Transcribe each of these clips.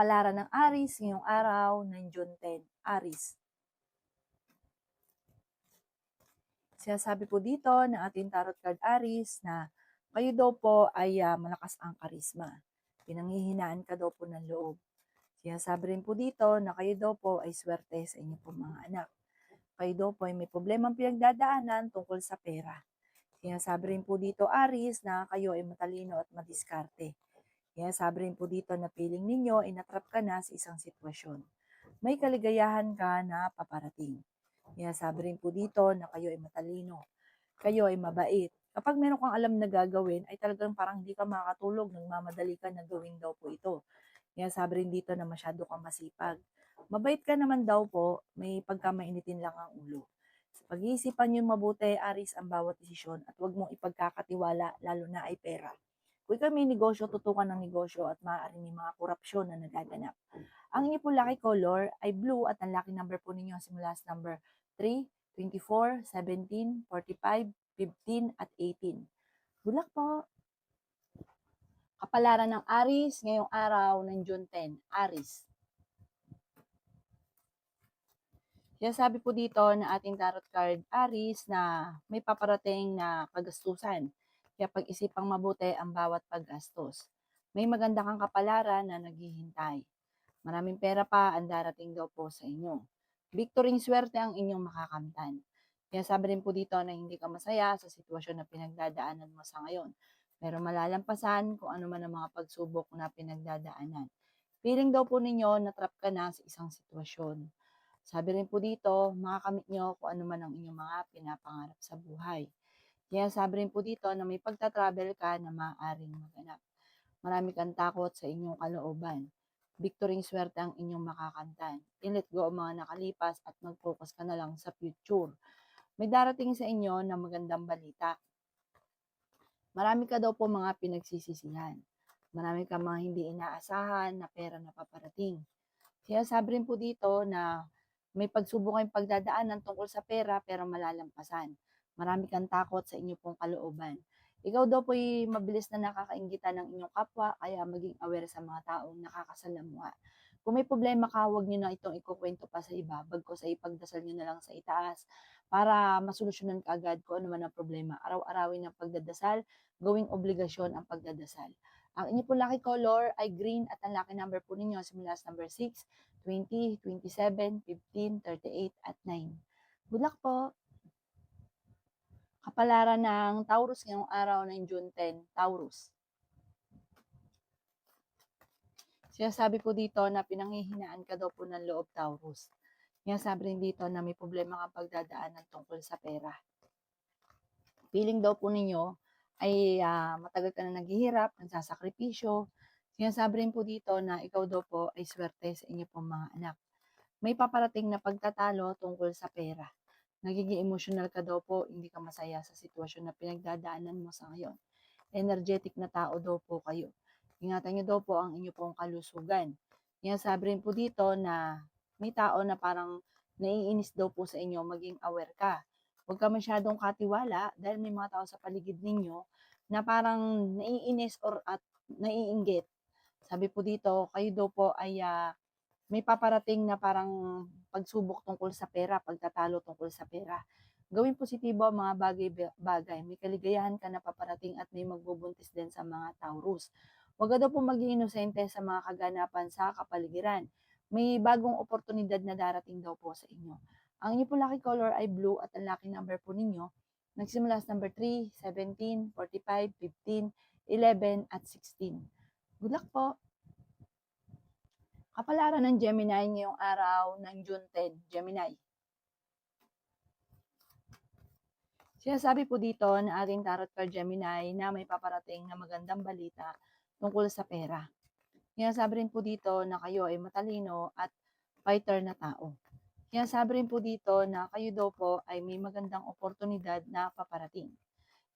Kapalaran ng Aris ngayong araw ng June 10. Aris. Sinasabi po dito ng ating tarot card Aris na kayo daw po ay malakas ang karisma. Pinanghihinaan ka daw po ng loob. Sinasabi rin po dito na kayo daw po ay swerte sa inyo po mga anak. Kayo daw po ay may problemang pinagdadaanan tungkol sa pera. Sinasabi rin po dito Aris na kayo ay matalino at madiskarte. Sinasabi rin po dito na feeling ninyo ay natrap ka na sa isang sitwasyon. May kaligayahan ka na paparating. Sinasabi rin po dito na kayo ay matalino, kayo ay mabait. Kapag meron kang alam na gagawin, ay talagang parang hindi ka makakatulog, nagmamadali ka na gawin daw po ito. Sinasabi rin dito na masyado kang masipag. Mabait ka naman daw po, may pagkamainitin lang ang ulo. Sa pag-iisipan nyo mabuti, Aris, ang bawat desisyon at huwag mong ipagkakatiwala, lalo na ay pera. Kung ikaw may negosyo, tutukan ng negosyo at maaaring may mga korupsyon na nagaganap. Ang inyo po lucky color ay blue at ang lucky number po ninyo simula sa number 3, 24, 17, 45, 15 at 18. Good luck po! Kapalaran ng Aris ngayong araw ng June 10. Aris. Sinasabi po dito na ating tarot card Aris na may paparating na kagastusan. Kaya pag-isipang mabuti ang bawat paggastos. May maganda kang kapalaran na naghihintay. Maraming pera pa ang darating daw po sa inyo. Victory swerte ang inyong makakamtan. Kaya sabi rin po dito na hindi ka masaya sa sitwasyon na pinagdadaanan mo sa ngayon. Pero malalampasan kung ano man ang mga pagsubok na pinagdadaanan. Feeling daw po ninyo na trap ka na sa isang sitwasyon. Sabi rin po dito, makakamit nyo kung ano man ang inyong mga pinapangarap sa buhay. Kaya sabi rin po dito na may pagta-travel ka na maaaring maganap. Marami kang takot sa inyong kalooban. Victory swerte ang inyong makakamtan. I-let go ang mga nakalipas at mag-focus ka na lang sa future. May darating sa inyo na magandang balita. Marami ka daw po mga pinagsisisihan. Marami ka mga hindi inaasahan na pera na paparating. Kaya sabi rin po dito na may pagsubok kayong pagdadaanan tungkol sa pera pero malalampasan. Marami kang takot sa inyo pong kalooban. Ikaw daw po'y mabilis na nakakainggitan ng inyong kapwa, kaya maging aware sa mga taong nakakasalamuha. Kung may problema ka, huwag nyo na itong ikukwento pa sa iba, bagkus ay ipagdasal nyo na lang sa itaas para masolusyonan ka agad kung ano man ang problema. Araw-arawin ang pagdadasal, gawing obligasyon ang pagdadasal. Ang inyo po lucky color ay green at ang lucky number po ninyo simula sa number 6, 20, 27, 15, 38 at 9. Good luck po! Kapalaran ng Taurus ngayong araw ng June 10, Taurus. Sinasabi po dito na pinanghihinaan ka daw po ng loob, Taurus. Sinasabi rin dito na may problema kang pagdadaanan tungkol sa pera. Feeling daw po ninyo ay matagal ka na naghihirap, nagsasakripisyo. Sinasabi rin po dito na ikaw daw po ay swerte sa inyo pong mga anak. May paparating na pagtatalo tungkol sa pera. Nagiging emotional ka daw po, hindi ka masaya sa sitwasyon na pinagdadaanan mo sa ngayon. Energetic na tao daw po kayo. Ingatan niyo daw po ang inyo pong kalusugan. Sinasabi rin po dito na may tao na parang naiinis daw po sa inyo, maging aware ka. Huwag ka masyadong katiwala dahil may mga tao sa paligid ninyo na parang naiinis or at naiinggit. Sabi po dito, kayo daw po ay may paparating na parang pagsubok tungkol sa pera, pagtatalo tungkol sa pera. Gawing positibo ang mga bagay-bagay. May kaligayahan ka na paparating at may magbubuntis din sa mga Taurus. Huwag ka daw po maging inosente sa mga kaganapan sa kapaligiran. May bagong oportunidad na darating daw po sa inyo. Ang inyo po lucky color ay blue at ang lucky number po ninyo nagsimula sa number 3, 17, 45, 15, 11 at 16. Good luck po! Kapalaran ng Gemini ngayong araw ng June 10, Gemini. Sinasabi po dito na ating tarot card Gemini na may paparating na magandang balita tungkol sa pera. Sinasabi rin po dito na kayo ay matalino at fighter na tao. Sinasabi rin po dito na kayo daw po ay may magandang oportunidad na paparating.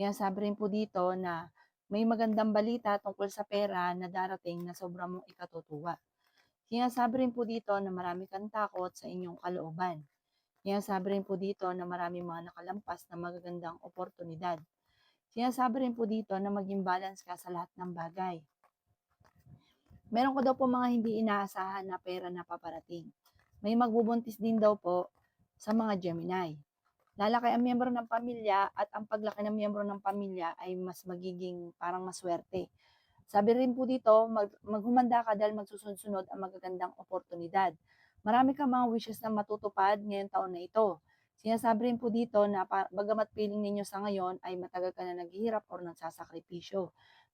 Sinasabi rin po dito na may magandang balita tungkol sa pera na darating na sobrang mong ikatutuwa. Sinasabi rin po dito na marami kang takot sa inyong kalooban. Sinasabi rin po dito na marami mga nakalampas na magagandang oportunidad. Sinasabi rin po dito na maging balance ka sa lahat ng bagay. Meron ko daw po mga hindi inaasahan na pera na paparating. May magbubuntis din daw po sa mga Gemini. Lalaki ang miyembro ng pamilya at ang paglaki ng miyembro ng pamilya ay mas magiging parang maswerte. Sabi rin po dito, maghumanda ka dahil magsusunod-sunod ang magagandang oportunidad. Marami kang mga wishes na matutupad ngayong taon na ito. Sinasabi rin po dito na bagamat feeling ninyo sa ngayon ay matagal ka na naghihirap or nagsasakripisyo.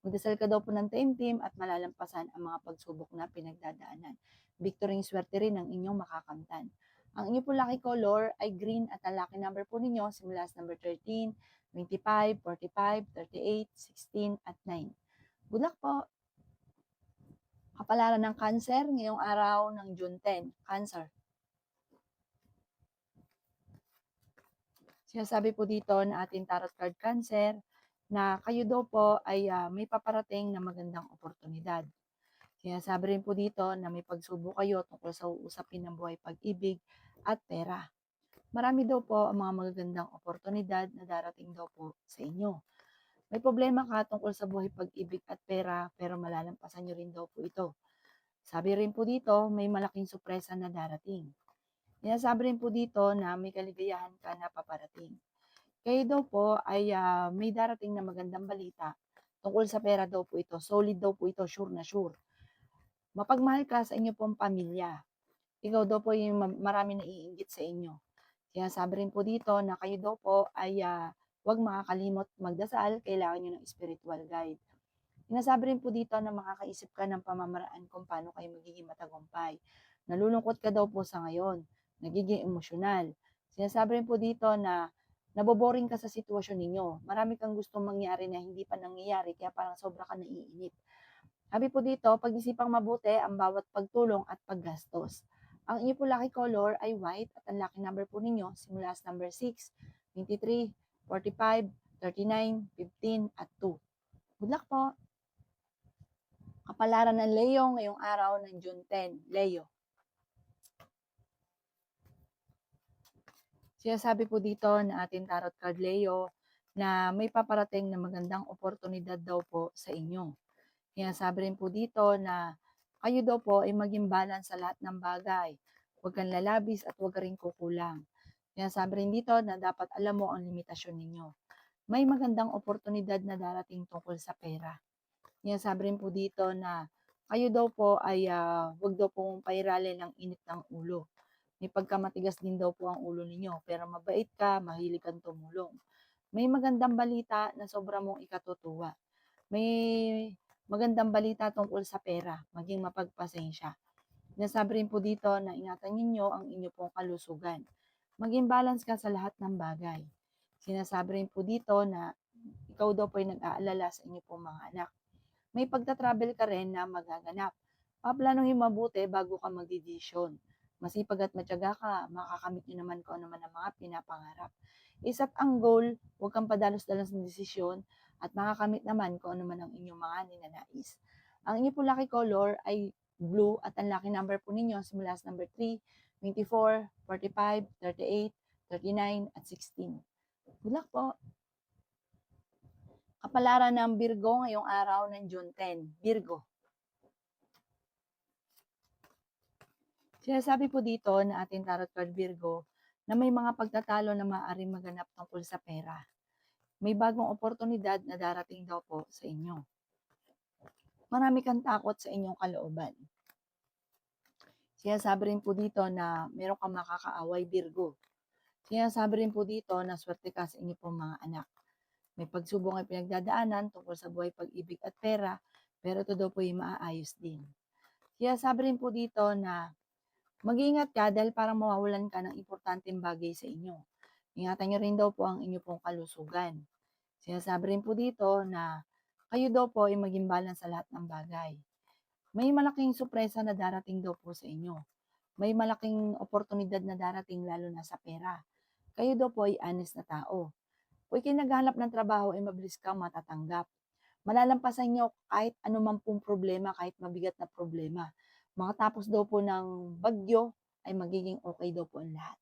Magdasal ka daw po ng taimtim at malalampasan ang mga pagsubok na pinagdadaanan. Victory swerte rin ang inyong makakamtan. Ang inyo po lucky color ay green at ang lucky number po ninyo simula sa number 13, 25, 45, 38, 16 at 9. Good luck po! Kapalaran ng Cancer ngayong araw ng June 10. Cancer. Sinasabi po dito na ating tarot card Cancer na kayo daw po ay may paparating na magandang oportunidad. Sinasabi rin po dito na may pagsubok kayo tungkol sa uusapin ng buhay pag-ibig at pera. Marami daw po ang mga magagandang oportunidad na darating daw po sa inyo. May problema ka tungkol sa buhay pag-ibig at pera pero malalampasan nyo rin daw po ito. Sabi rin po dito, may malaking sorpresa na darating. Sinasabi rin po dito na may kaligayahan ka na paparating. Kayo daw po ay may darating na magandang balita tungkol sa pera daw po ito. Solid daw po ito, sure na sure. Mapagmahal ka sa inyo pong pamilya. Ikaw daw po yung marami naiinggit sa inyo. Sinasabi rin po dito na kayo daw po ay huwag makakalimot magdasal, kailangan nyo ng spiritual guide. Sinasabi rin po dito na makakaisip ka ng pamamaraan kung paano kayo magiging matagumpay. Nalulungkot ka daw po sa ngayon, nagiging emosyonal. Sinasabi rin po dito na naboboring ka sa sitwasyon ninyo. Marami kang gustong mangyari na hindi pa nangyayari, kaya parang sobra ka naiinip. Sabi po dito, pag-isipang mabuti ang bawat pagtulong at paggastos. Ang inyo po lucky color ay white at ang lucky number po ninyo simula sa number 6, 23, 45, 39, 15 at 2. Good luck po! Kapalaran ng Leo ngayong araw ng June 10. Leo. Sinasabi po dito na ating tarot card Leo na may paparating na magandang oportunidad daw po sa inyo. Sinasabi rin po dito na kayo daw po ay maging balance sa lahat ng bagay. Huwag kang lalabis at huwag ka rin kukulang. Sinasabi rin dito na dapat alam mo ang limitasyon ninyo. May magandang oportunidad na darating tungkol sa pera. Sinasabi rin po dito na kayo daw po ay huwag daw pong pairali ng init ng ulo. May pagkamatigas din daw po ang ulo ninyo, pero mabait ka, mahilig kang tumulong. May magandang balita na sobra mong ikatutuwa. May magandang balita tungkol sa pera, maging mapagpasensya. Sinasabi rin po dito na ingatan ninyo ang inyo pong kalusugan. Maging balance ka sa lahat ng bagay. Sinasabi rin po dito na ikaw daw po ay nag-aalala sa inyo pong mga anak. May pagta-travel ka rin na magaganap. Paplanuhin mabuti bago ka magdidesisyon. Masipag at matyaga ka, makakamit nyo naman kung ano man ang mga pinapangarap. Isa't ang goal, huwag kang padalos-dalos ng desisyon at makakamit naman kung ano man ang inyong mga ninanais. Ang inyo po lucky color ay blue at ang lucky number po ninyo simula sa number 3, 24, 45, 38, 39 at 16. Good luck po! Kapalaran ng Virgo ngayong araw ng June 10. Virgo. Sinasabi po dito na ating tarot card Virgo na may mga pagtatalo na maaaring maganap tungkol sa pera. May bagong oportunidad na darating daw po sa inyo. Marami kang takot sa inyong kalooban. Sinasabi rin po dito na meron kang makakaaway Virgo. Sinasabi rin po dito na swerte ka sa inyo pong mga anak. May pagsubok ay pinagdadaanan tungkol sa buhay pag-ibig at pera, pero ito daw po yung maaayos din. Kaya sabi rin po dito na mag-iingat ka dahil parang mawawalan ka ng importanteng bagay sa inyo. Ingatan nyo rin daw po ang inyo pong kalusugan. Sinasabi rin po dito na kayo daw po ay maging balance sa lahat ng bagay. May malaking sorpresa na darating daw po sa inyo. May malaking oportunidad na darating lalo na sa pera. Kayo daw po ay honest na tao. Kung kayo naghahanap ng trabaho ay mabilis kang matatanggap. Malalampasan nyo kahit anuman pong problema, kahit mabigat na problema. Makatapos daw po ng bagyo ay magiging okay daw po ang lahat.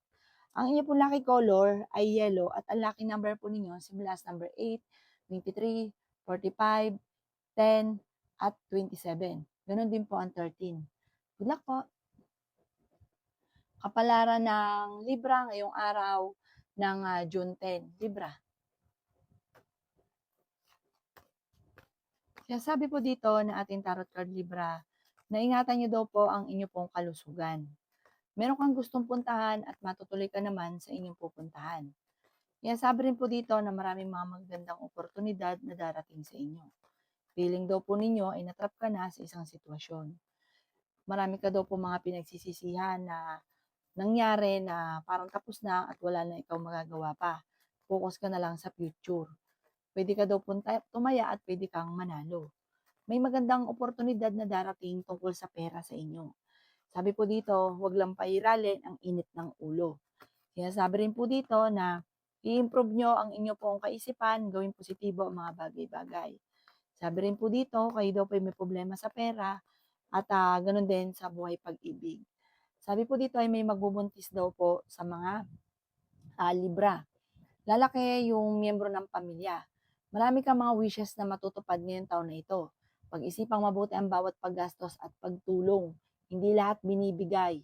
Ang inyo po lucky color ay yellow at ang lucky number po ninyo simula sa number 8, 23, 45, 10 at 27. Ganon din po ang 13. Good luck po. Kapalaran ng Libra ngayong araw ng June 10. Libra. Kaya sabi po dito na ating tarot card Libra, na ingatan niyo daw po ang inyo pong kalusugan. Meron kang gustong puntahan at matutuloy ka naman sa inyong pupuntahan. Kaya sabi rin po dito na maraming mga magandang oportunidad na darating sa inyo. Feeling daw po ninyo ay natrap ka na sa isang sitwasyon. Marami ka daw po mga pinagsisisihan na nangyari na parang tapos na at wala na ikaw magagawa pa. Focus ka na lang sa future. Pwede ka daw tumaya at pwede kang manalo. May magandang oportunidad na darating tungkol sa pera sa inyo. Sabi po dito, huwag lang pairalin ang init ng ulo. Kaya sabi rin po dito na i-improve nyo ang inyo pong kaisipan, gawing positibo ang mga bagay-bagay. Sabi rin po dito, kayo daw po may problema sa pera at ganun din sa buhay pag-ibig. Sabi po dito ay may magbubuntis daw po sa mga Libra. Lalaki yung miyembro ng pamilya. Marami kang mga wishes na matutupad ngayong taon na ito. Pag-isipang mabuti ang bawat paggastos at pagtulong. Hindi lahat binibigay.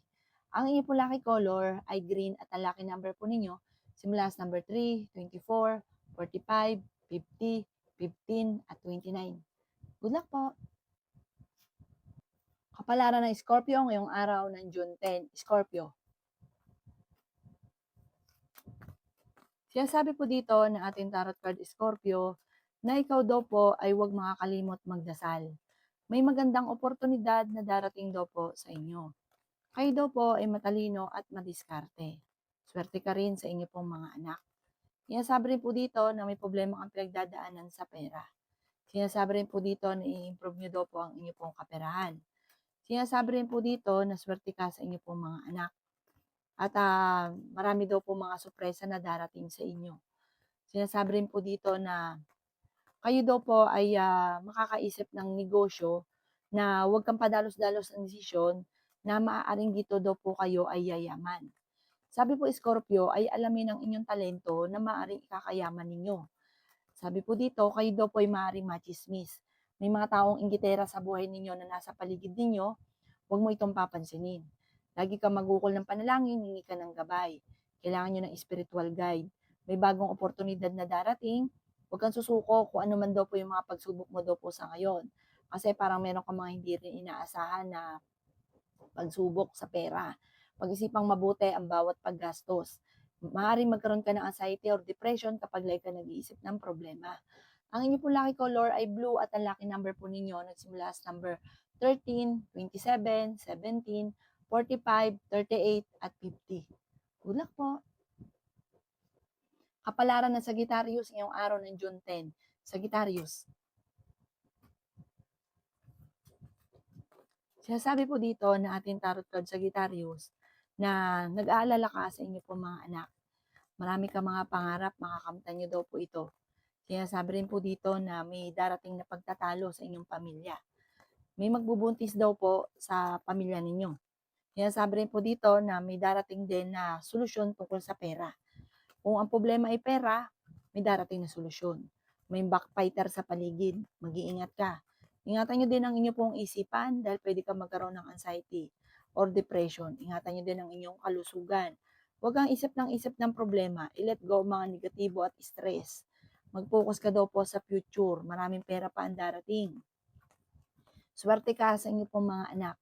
Ang inyong po lucky color ay green at ang lucky number po ninyo simula sa number 3, 24, 45, 50, 15 at 29. Good luck po! Kapalaran ng Scorpio ngayong araw ng June 10. Scorpio. Sinasabi po dito ng ating tarot card Scorpio na ikaw daw po ay huwag makakalimot magdasal. May magandang oportunidad na darating daw po sa inyo. Kayo daw po ay matalino at madiskarte. Swerte ka rin sa inyo pong mga anak. Sinasabi rin po dito na may problema kang pinagdadaanan sa pera. Sinasabi rin po dito na i-improve nyo daw po ang inyo pong kaperahan. Sinasabi rin po dito na swerte ka sa inyo pong mga anak. At marami daw po mga sorpresa na darating sa inyo. Sinasabi rin po dito na kayo daw po ay makakaisip ng negosyo na huwag kang padalos-dalos ng desisyon na maaaring dito daw po kayo ay yayaman. Sabi po Scorpio ay alamin ang inyong talento na maaaring ikakayaman ninyo. Sabi po dito, kayo daw po ay maaaring machismis. May mga taong inggitera sa buhay ninyo na nasa paligid ninyo, huwag mo itong papansinin. Lagi kang magukol ng panalangin, hingi ka ng gabay. Kailangan nyo ng spiritual guide. May bagong oportunidad na darating, huwag kang susuko kung ano man daw po yung mga pagsubok mo daw po sa ngayon. Kasi parang meron kang mga hindi rin inaasahan na pagsubok sa pera. Pag-isipang mabuti ang bawat paggastos. Maaaring magkaroon ka ng anxiety or depression kapag lagi ka nag-iisip ng problema. Ang inyo po lucky color ay blue at ang lucky number po ninyo nagsimula sa number 13, 27, 17, 45, 38 at 50. Good luck po! Kapalaran ng Sagittarius ngayong araw ng June 10. Sagittarius. Sinasabi po dito na ating tarot card Sagittarius na nag-aalala ka sa inyo po mga anak. Marami ka mga pangarap, makakamtan nyo daw po ito. Sinasabi rin po dito na may darating na pagtatalo sa inyong pamilya. May magbubuntis daw po sa pamilya ninyo. Sinasabi rin po dito na may darating din na solusyon tungkol sa pera. Kung ang problema ay pera, may darating na solusyon. May backfighter sa paligid, mag-iingat ka. Ingatan nyo din ang inyong pong isipan dahil pwede ka magkaroon ng anxiety or depression. Ingatan nyo din ang inyong kalusugan. Huwag kang isip ng problema. I-let go ang mga negatibo at stress. Mag-focus ka daw po sa future. Maraming pera pa ang darating. Swerte ka sa inyo pong mga anak.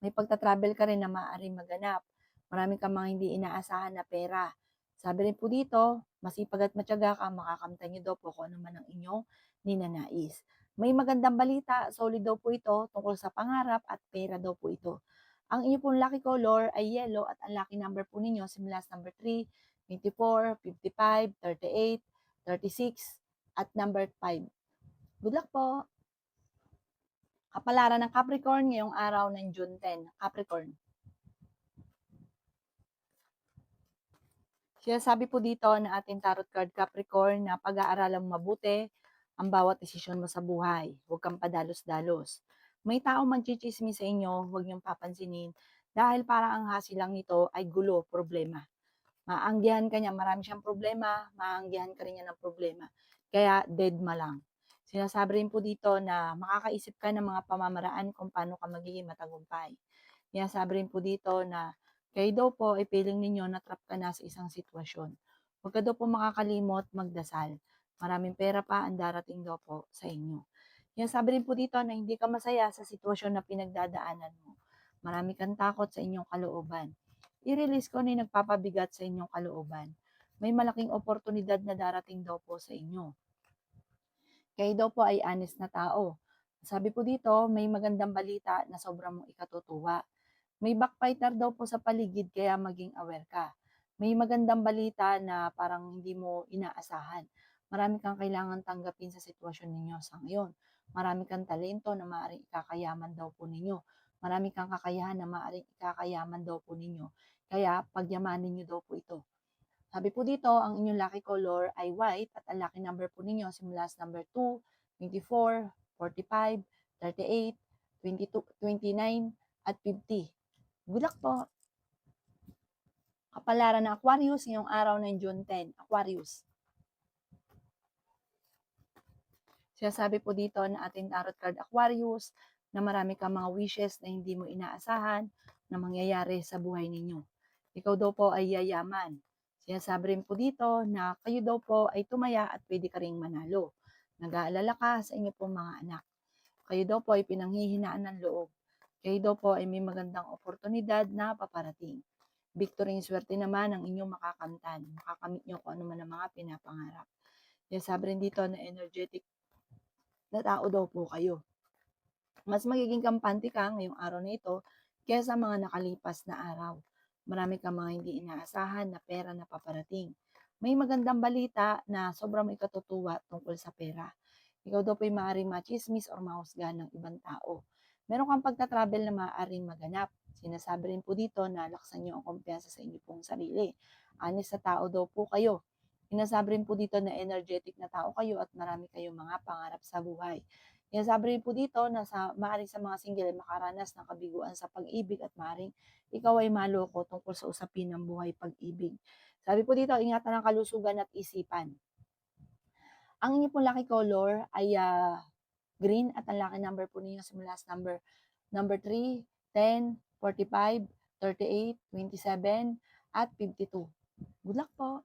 May pagta-travel ka rin na maaaring maganap. Maraming ka mga hindi inaasahan na pera. Sabi rin po dito, masipag at matyaga ka, makakamtan nyo daw po kung ano man ang inyong ninanais. May magandang balita, solid daw po ito tungkol sa pangarap at pera daw po ito. Ang inyo pong lucky color ay yellow at ang lucky number po ninyo simula sa number 3, 24, 55, 38, 36 at number 5. Good luck po! Kapalaran ng Capricorn ngayong araw ng June 10. Capricorn. Sinasabi po dito na ating tarot card Capricorn na pag-aaralan mo mabuti ang bawat desisyon mo sa buhay. Huwag kang padalos-dalos. May tao man chichismis sa inyo, huwag niyong papansinin dahil parang ang hasilang nito ay gulo, problema. Maanggihan ka niya, marami siyang problema, maanggihan ka rin niya ng problema. Kaya dead ma lang. Sinasabi rin po dito na makakaisip ka ng mga pamamaraan kung paano ka magiging matagumpay. Sinasabi rin po dito na kayo daw po ay feeling ninyo na trap ka na sa isang sitwasyon. Huwag ka daw po makakalimot magdasal. Maraming pera pa ang darating daw po sa inyo. Sinasabi rin po dito na hindi ka masaya sa sitwasyon na pinagdadaanan mo. Marami kang takot sa inyong kalooban. I-release ko na yung nagpapabigat sa inyong kalooban. May malaking oportunidad na darating daw po sa inyo. Kayo daw po ay honest na tao. Sabi po dito, may magandang balita na sobrang mong ikatutuwa. May backbiter daw po sa paligid kaya maging aware ka. May magandang balita na parang hindi mo inaasahan. Marami kang kailangan tanggapin sa sitwasyon ninyo sa ngayon. Marami kang talento na maaaring ikakayaman daw po ninyo. Marami kang kakayahan na maaaring ikakayaman daw po ninyo. Kaya pagyamanin niyo daw po ito. Sabi po dito, ang inyong lucky color ay white at ang lucky number po ninyo simula sa number 2, 24, 45, 38, 22, 29, at 50. Good luck po! Kapalaran ng Aquarius ngayong araw ng June 10. Aquarius. Sinasabi po dito na ating tarot card Aquarius na marami kang mga wishes na hindi mo inaasahan na mangyayari sa buhay ninyo. Ikaw daw po ay yayaman. Sinasabi rin po dito na kayo daw po ay tumaya at pwede ka ring manalo. Nag-aalala ka sa inyo pong mga anak. Kayo daw po ay pinanghihinaan ng loob. Kayo daw po ay may magandang oportunidad na paparating. Victory and swerte naman ang inyong makakamtan. Makakamit nyo kung ano man ang mga pinapangarap. Sinasabi rin dito na energetic na tao daw po kayo. Mas magiging kampante ka ngayong araw na ito kaysa mga nakalipas na araw. Marami kang mga hindi inaasahan na pera na paparating. May magandang balita na sobrang may katutuwa tungkol sa pera. Ikaw daw po'y maaaring machismis or mahusgahan ng ibang tao. Meron kang pagta-travel na maaaring maganap. Sinasabi rin po dito na laksan niyo ang kumpiyansa sa inyo pong sarili. Honest sa tao daw po kayo. Sinasabi rin po dito na energetic na tao kayo at marami kayong mga pangarap sa buhay. Sinasabi rin po dito na maaaring sa mga single ay makaranas ng kabiguan sa pag-ibig at maaaring ikaw ay maloko tungkol sa usapin ng buhay pag-ibig. Sabi po dito, ingatan ang kalusugan at isipan. Ang inyong pong lucky color ay green at ang lucky number po ninyo simula sa number 3, 10, 45, 38, 27, at 52. Good luck po!